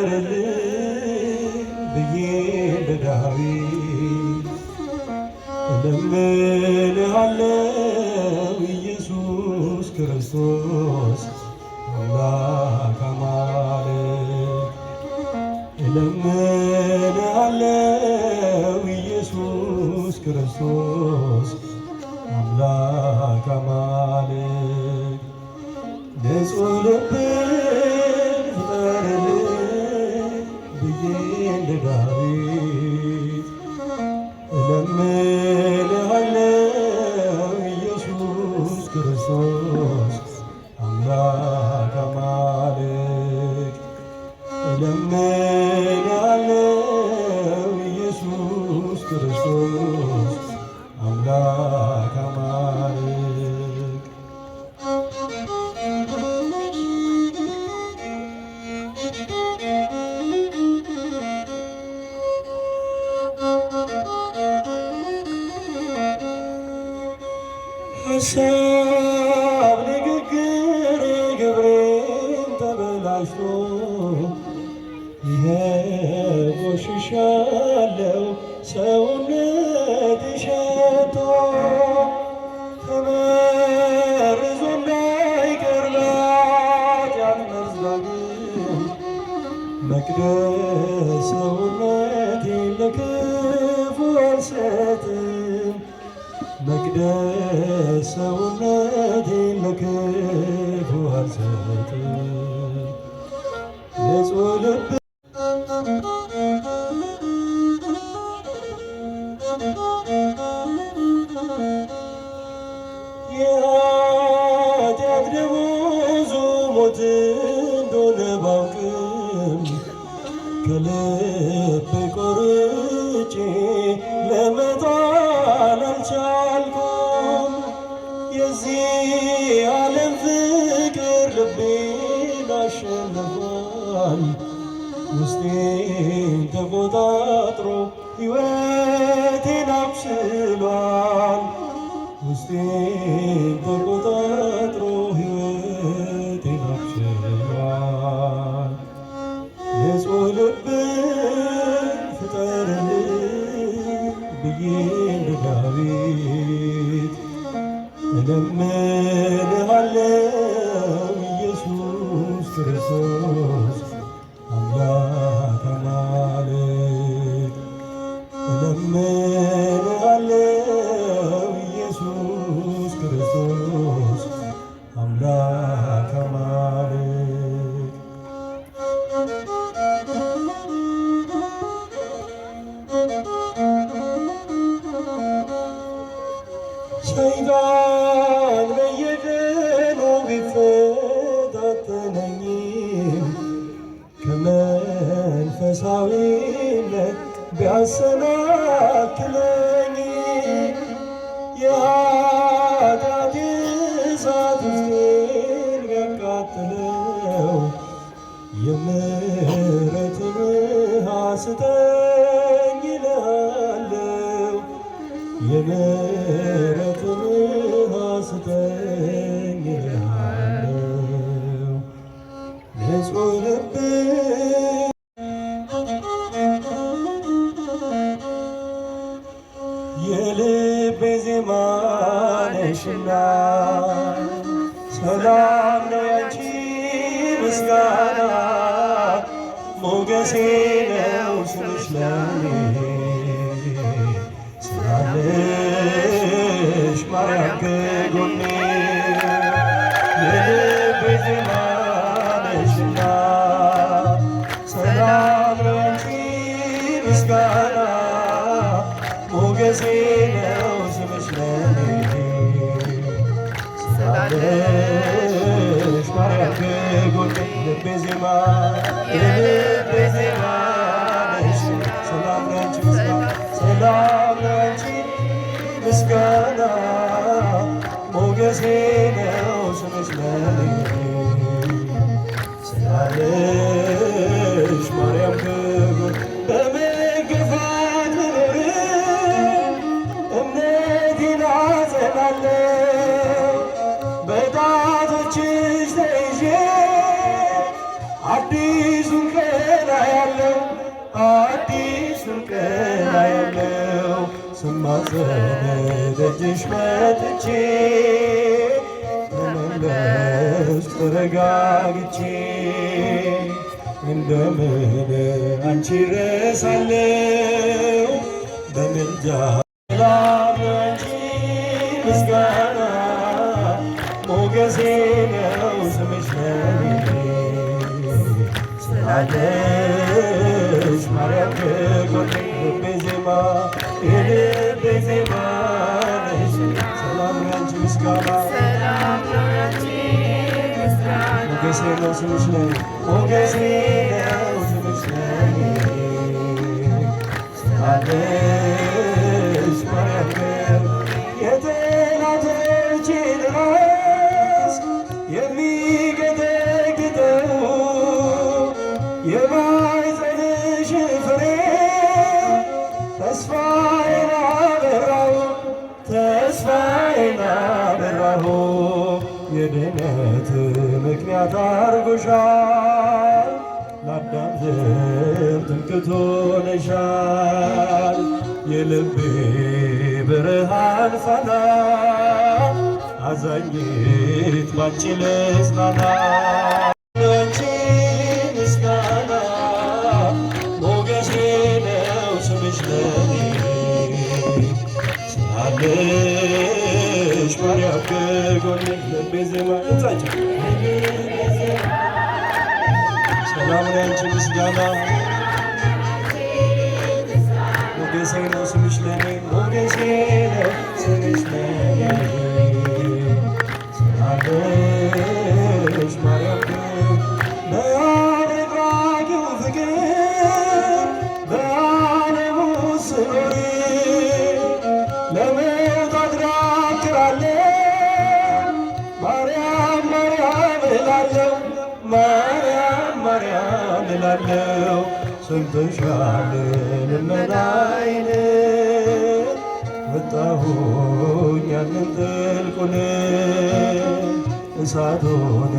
ፍጠርልኝ ብዬ እንደ ዳዊት እለምንሃለው ኢየሱስ ክርስቶስ አምላክ አማልክት እለምንሃለው ኢየሱስ ክርስቶስ አምላክ አማልክት ንጹሕ ልብን ፍጠርልኝ ብዬ እንደ ዳዊት እለምንሃለው ኢየሱስ ክርስቶስ አምላክ አማልክት እለምንሃለው ኢየሱስ ክርስቶስ አምላክ አማልክት ሀሳብ ንግግር ግብሬን ተበላሽቶ ይሄ ቆሽሻለው ሰውነት ሸቶ ተመርዞ እንዳይቀር በኃጢአት መርዝ ዳግም መቅደስ ሰውነቴን ለክፉ አልሰጥም መቅደስ ሰውነቴን ለክፉ አልሰጥም ንጹሕ ልብ የኃጢአት ደመወዙ ሞት እንደሆነ ባውቅም ከልቤ ቆርጬ ለመጣል አልቻልኩም። የዚህ ዓለም ፍቅር ልቤን አሸንፏል። ውስጤን ተቆጣጥሮ ሕይወቴን አብስሏል። ውስጤን ተቆጣጥሮ ሕይወቴን አብስሏል። ንጹሕ ልብን ፍጠርልኝ ብዬ እንደ ዳዊት እለምንሃለው ኢየሱስ ክርስቶስ አምላክ አማልክት እለምንሃለው ኢየሱስ ክርስቶስ አምላክ አማልክት ሰይጣን በየቀኑ ቢፈታተነኝም ከመንፈሳዊነት ቢያሰናክለኝ የኃጢአት እሳት ውስጤን ቢያቃጥለው የምሕረትን ውሃ ስጠኝ እልሃለሁ የምሕረትን ውሃ ስጠኝ እልሃለሁ ንጹሕ ልብ የልቤ ዜማ ነሽና ሰላም ነው ያንቺ ምስጋና ሞገሴ ነው ስምሽ ለኔ ስላለሽ ማርያም ከጎኔ የልቤ ዜማ ነሽና ሰላም ነው ያንቺ ምስጋና ሞገሴ ነው ስምሽ ለኔ ስላለሽ ማርያም ከጎኔ ልቤ ዜማ የልቤ ዜማ ነሽ ሰላም ላንቺ ምስጋና ሰላም ላንቺ ምስጋና ሞገሴ ነው ስምሽ ለኔ ስላለሽ ማርያም ከጎኔ በመገፋት ብኖርም እምነቴን አጸናለሁ በጣቶችሽ ተይዤ አዲሱን ቀን ስማጸን ደጅሽ መጥቼ ተመለስኩ ተረጋግቼ እንደምን አንቺ ረሳለው በምልጃ ላንቺ ምስጋና ሞገሴ ነው ስምሽ ለኔ ስላለሽ ማርያም ከጎኔ ልቤ ዜማ የልቤ ዜማ ነሽ ሰላም ላንቺ ምስጋና ሞገሴ ነው ስምሽ ለኔ ሞገሴ ነው ስምሽ ለኔ ስላለሽ ማርያም የጠላቶቼን ራስ የሚገጠግጠው የማኅፀንሽ ፍሬ ተስፋዬን አበራሁ ተስፋዬን አበራሁ የድነት ምክንያት አድርጎሻል ለአዳም ዘር ትምክህት ሆነሻል የልቤ ብርሃን ፋና አዛኝት ባንቺ ልጽናና ላንቺ ምስጋና ሞገሴ ነው ስምሽ ለኔ ስላለሽ ማርያም ከጎኔ ልቤ ዜማ እንጻቸው ሰላም ላንቺ ምስጋና ሞገሴ ነው ስምሽ ለኔ ሞገሴ ነው ስምሽ ለኔ ስላለሽ ማርያም በአድራጊው ፍቅር በዓለሙ ስኖር ለመውጣት ዳክራለሁ ማርያም ማርያም እላለሁ ማርያም ማርያም እላለሁ ሰምተሻል ልመናዬን ወጣሁኝ ያንን ጥልቁን እሳቱን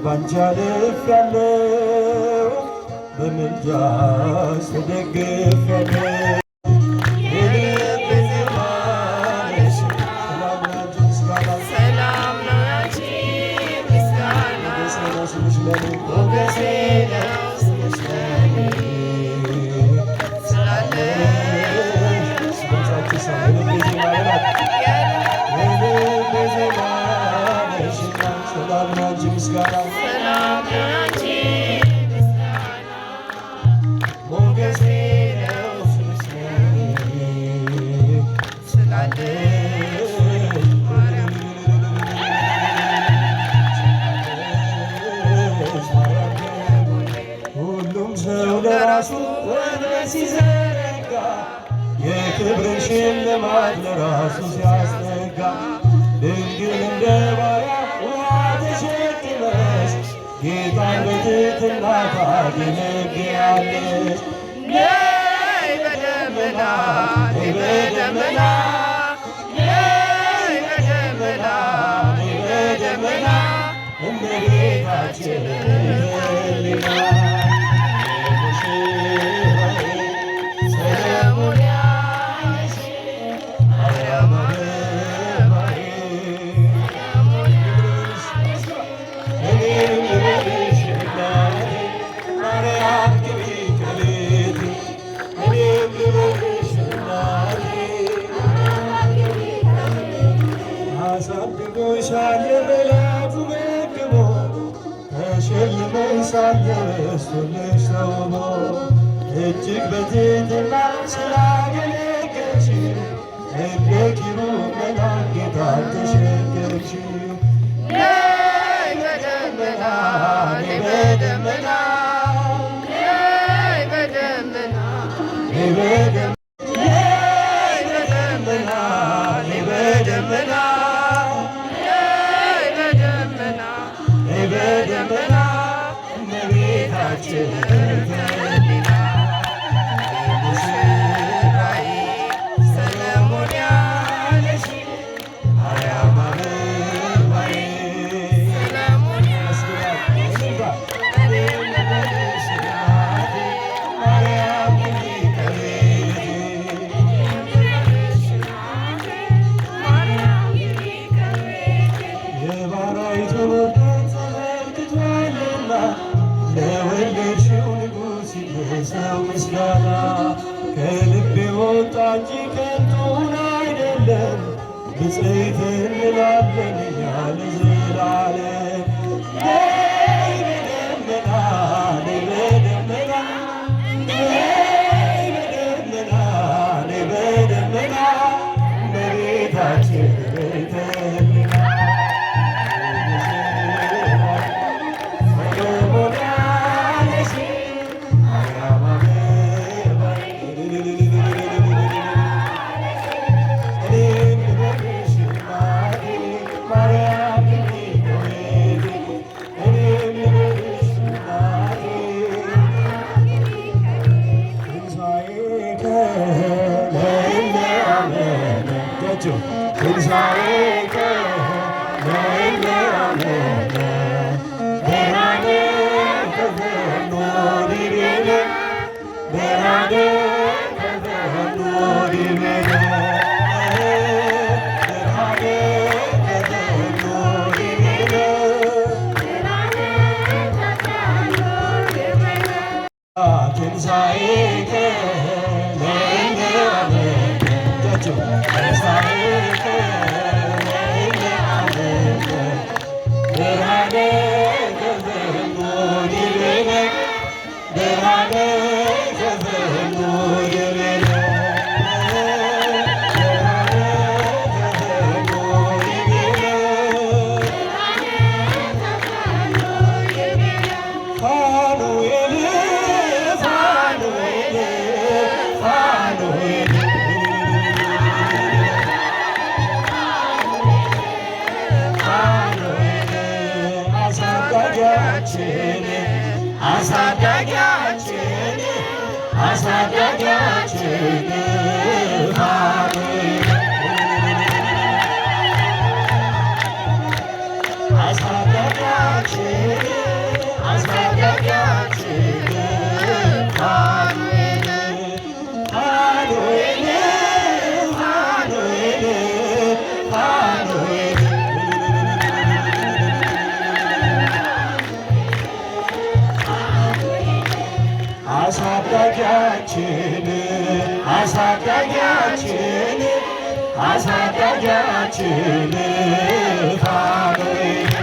ባንቺ አልፌያለሁ በምልጃሽ ተደግፌያለሁ የልቤ ዜማ ነሽ ሰላም ላንቺ ምስጋና ሰላም ላንቺ ምስጋና ሞገሴ ነው ስምሽ ለኔ ሞገሴ ነው ስምሽ ለኔ ሰላም ላንቺ ምስጋና ሞገሴ ነው ስምሽ ለኔ ስላለሽ ሁሉም ሰው ለራሱ ወጥመድ ሲዘረጋ የክብርን ሽልማት ለራሱ ሲያስጠጋ ድንግል እንደ ባሪያ ውሃ ተሸክመሽ ጌታን በትሕትና ታገለግያለሽ። ነይ በደመና ነይ በደመና ነይ በደመና ነይ በደመና እመቤታችን ሕሊና አሳድጎሻል መላኩ መግቦ ተሸልመሽ ሳለ በስቶልሽ ተውቦ እጅግ በትሕትና ስላገለገልሽ እንደ ኪሩብ መልአክ ጌታን ተሸከምሽ። ነይ በደመና ነይ በደመና ነይ በደመና ነይ በደመና ነይ በደመና በደመና እመቤታችን ሕሊና ሙሽራዬ ሰለሞን ያለሽ ማርያም አበባዬ ሰለሞን ያለሽ ማርያም ንጽሕት እንላለን እኛ ለዘላለም። ነይ በደመና ነይ በደመና ነይ በደመና ነይ በደመና እመቤታችን በይተልና ትንሣኤከ ለእለ አመነ ብርሃነ ከፈኖ ዲቤነ ብርሃነ ከፈኖ ዲቤነ ብርሃነ ከፈኖ ዲቤነ ትንሣኤከ ለእለ አመነ ትንሣኤከ ብርሃነ ከፈኖ ዲቤነ ብርሃነ ከፈኖ ዲቤነ ብርሃነ ከፈኖ ዲቤነ ፋኑኤል ፋኑኤል ፋኑኤል አሳዳጊያችን አሳዳጊያችን አሳዳጊያችን አሳዳጊያችን ፋኑኤል ፋኑኤል ፋኑኤል ፋኑኤል አሳዳጊያችን አሳዳጊያችን አሳዳጊያችን ፋኑኤል